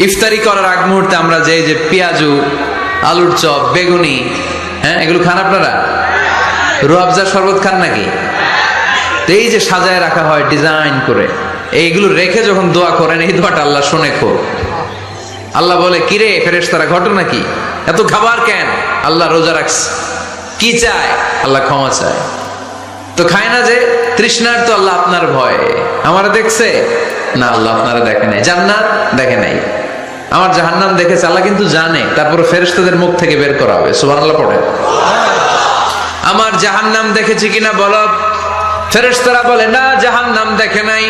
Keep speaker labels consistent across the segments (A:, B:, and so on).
A: ইফতারি করার আগ মুহূর্তে আমরা যে পেঁয়াজু, আলুর চপ, বেগুনি, এগুলো খান আপনারা? রুয়াবজা শরবত খান নাকি? তো এই যে সাজায় রাখা হয় ডিজাইন করে, এইগুলো রেখে যখন দোয়া করেন, এই দোয়াটা আল্লাহ শুনে খুব। আল্লাহ বলে, কিরে ফেরেশতারা, ঘটনা কি? এত খাবার কেন? আল্লাহ রোজা রাখছে। কি চায়? আল্লাহ ক্ষমা চায়। তো খায় না যে তৃষ্ণার, তো আল্লাহ আপনার ভয়। আমারা দেখছে না, আল্লাহ আপনারা দেখে নাই। জান্নাত দেখে নাই, আমার জাহান্নাম দেখেছে আল্লাহ কিন্তু জানে। তারপরে ফেরেশতাদের মুখ থেকে বের করা হবে। সুবহানাল্লাহ পড়ে। আমার জাহান্নাম দেখেছি কিনা বলো। ফেরেশতারা বলে না, জাহান্নাম দেখে নাই।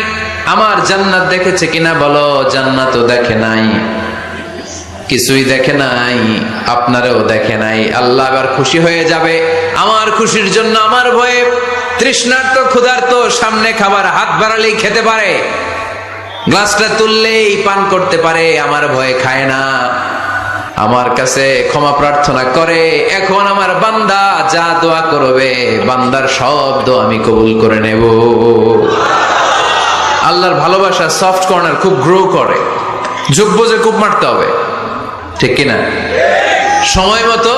A: আমার জান্নাত দেখেছে কিনা বলো। জান্নাতও দেখে নাই, কিছুই দেখে নাই, আপনারও দেখে নাই। আল্লাহ এবার খুশি হয়ে যাবে। আমার খুশির জন্য আমার ভয়ে তৃষ্ণার্ত ক্ষুধার্ত সামনে খাবার হাত বাড়ালেই খেতে পারে, গ্লাসটা তুললেই পান করতে পারে, আমার ভয়ে খায় না, আমার কাছে ক্ষমা প্রার্থনা করে। এখন আমার বান্দা যা দোয়া করবে, বান্দার সব দোয়া আমি কবুল করে নেব। আল্লাহর ভালোবাসা সফট কর্নার খুব গ্রো করে, যোগ্য যে খুব মারতে হবে, ঠিক কিনা? সময় মতো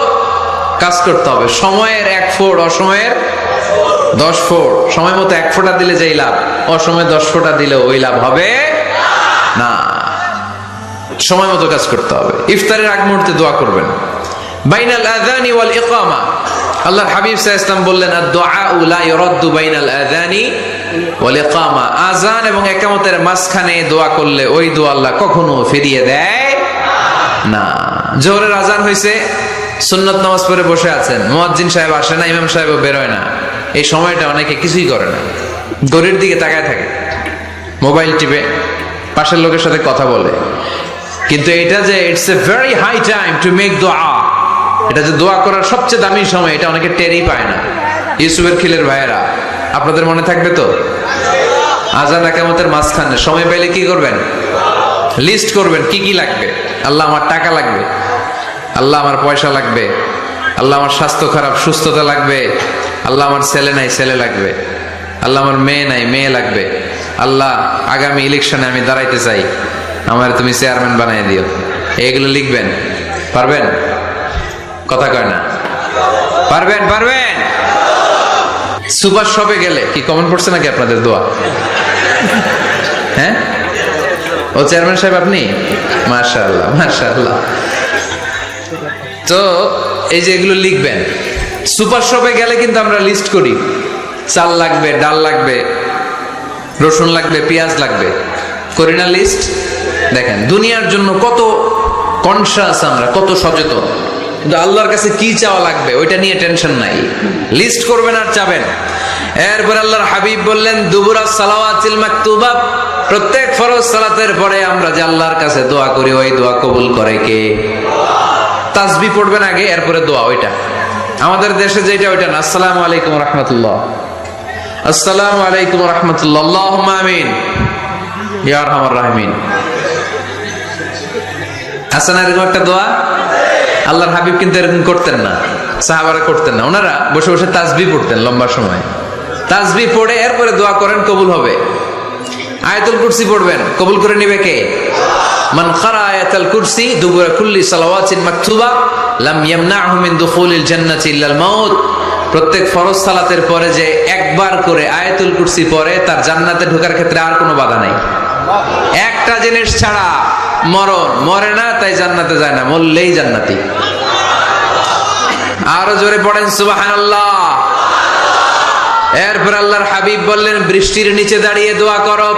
A: কাজ করতে হবে। সময়ের 1 ফোঁট, অসময়ের 10 ফোঁট। সময় মতো 1 ফোঁটা দিলে যেই লাভ, অসময়ে 10 ফোঁটা দিলে ওই লাভ হবে না। সময় মতো কাজ করতে হবে। ইফতারের আগ মুহূর্তে দোয়া করবেন। বাইনাল আযানি ওয়াল ইকামা, আল্লাহর হাবিব সাল্লাল্লাহু আলাইহি ওয়াসাল্লাম বললেন, আদ-দুআউ লা ইউরাদ্দু বাইনাল আযানি ওয়াল ইকামা। আযান এবং ইকামতের মাঝখানে দোয়া করলে ওই দোয়া আল্লাহ কখনো ফিরিয়ে দেয় না। জোহরের আজান হয়েছে, সুন্নত নামাজ পড়ে বসে আছেন, মুয়াজ্জিন সাহেব আসে না, ইমাম সাহেবও বেরোয় না। এই সময়টা অনেকে কিছুই করে না, ঘড়ির দিকে তাকায় থাকে, মোবাইল টিপে, পাশের লোকের সাথে কথা বলে। কিন্তু এটা যে it's a very high time to make দোয়া, এটা যে দোয়া করার সবচেয়ে দামি সময়, এটা অনেকে টেরই পায় না। ইউসুফের খিলের ভাইয়েরা, আপনাদের মনে থাকবে তো? আজান ইকামতের মাঝখানে সময় পেলে কি করবেন? লিস্ট করবেন কি কি লাগবে। আল্লাহ আমার টাকা লাগবে, আল্লাহ আমার পয়সা লাগবে, আল্লাহ আমার স্বাস্থ্য খারাপ, সুস্থতা লাগবে, আল্লাহ আমার ছেলে নাই, ছেলে লাগবে, আল্লাহ আমার মেয়ে নাই, মেয়ে লাগবে, আল্লাহ আগামী ইলেকশনে আমি দাঁড়াইতে চাই, আমার তুমি চেয়ারম্যান বানিয়ে দিও। এইগুলো লিখবেন। পারবেন? কথা কয় না। পারবেন? পারবেন? সুপার শপে গেলে কি কমন পড়ছে নাকি আপনাদের দোয়া? হ্যাঁ, ও চেয়ারম্যান সাহেব আপনি? মাশাআল্লাহ, মাশাআল্লাহ। তো এই যে এগুলো লিখবেন। সুপার শপে গেলে কিন্তু আমরা লিস্ট করি, চাল লাগবে, ডাল লাগবে, রসুন লাগবে, পেঁয়াজ লাগবে, করি না লিস্ট? দেখেন দুনিয়ার জন্য কত কনসাস আমরা, কত সচেতন, কিন্তু আল্লাহর কাছে কি চাওয়া লাগবে ওইটা নিয়ে টেনশন নাই। লিস্ট করবেন আর চাবেন। এরপর আল্লাহর হাবিব বললেন, দুবুরা সালাওয়াতিল মাকতুবা, প্রত্যেক ফরজ সালাতের পরে আমরা যে আল্লাহর কাছে দোয়া করি, ওই দোয়া কবুল করে কে? তাসবিহ পড়বেন আগে, এরপরে দোয়া। ওইটা আমাদের দেশে যেটা, ওইটা না। আসসালামু আলাইকুম রাহমাতুল্লাহ, আসসালামু আলাইকুম রাহমাতুল্লাহ, আল্লাহুম্মা আমিন ইয়া আরহামার রাহিমিন। আছে না এরকম একটা দোয়া? আল্লাহর হাবিব কিন্তু এরকম করতেন না, সাহাবারা করতেন না। ওনারা বসে বসে তাসবিহ পড়তেন লম্বা সময়। তাসবিহ পড়ে এরপরে দোয়া করেন, কবুল হবে। আয়াতুল কুরসি পড়বেন, কবুল করে নিবে কে? মান ক্বারা আয়াতুল কুরসি দুবুরা কুল্লি সালাওয়াতিন মাকতুবা লাম ইয়ামনাহু মিন দুখুলিল জান্নাতি ইল্লাল মাউত। প্রত্যেক ফরজ সালাতের পরে যে একবার করে আয়াতুল কুরসি পড়ে, তার জান্নাতে ঢোকার ক্ষেত্রে আর কোনো বাধা নাই। একটা জিনিস ছাড়া, মরণ। মরে না তাই জান্নাতে যায় না, মরলেই জান্নাতি। আরো জোরে পড়েন সুবহানাল্লাহ। এরপর আল্লাহর হাবিব বললেন, বৃষ্টির নিচে দাঁড়িয়ে দোয়া করো।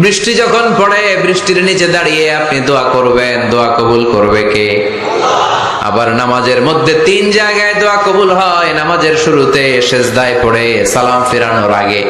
A: বৃষ্টি যখন পড়ে, বৃষ্টির নিচে দাঁড়িয়ে আপনি দোয়া করবেন, দোয়া কবুল করবে কে? আবার নামাজের মধ্যে 3 জায়গায় দোয়া কবুল হয়, নামাজের শুরুতে, সেজদায় পড়ে, সালাম ফেরানোর আগে।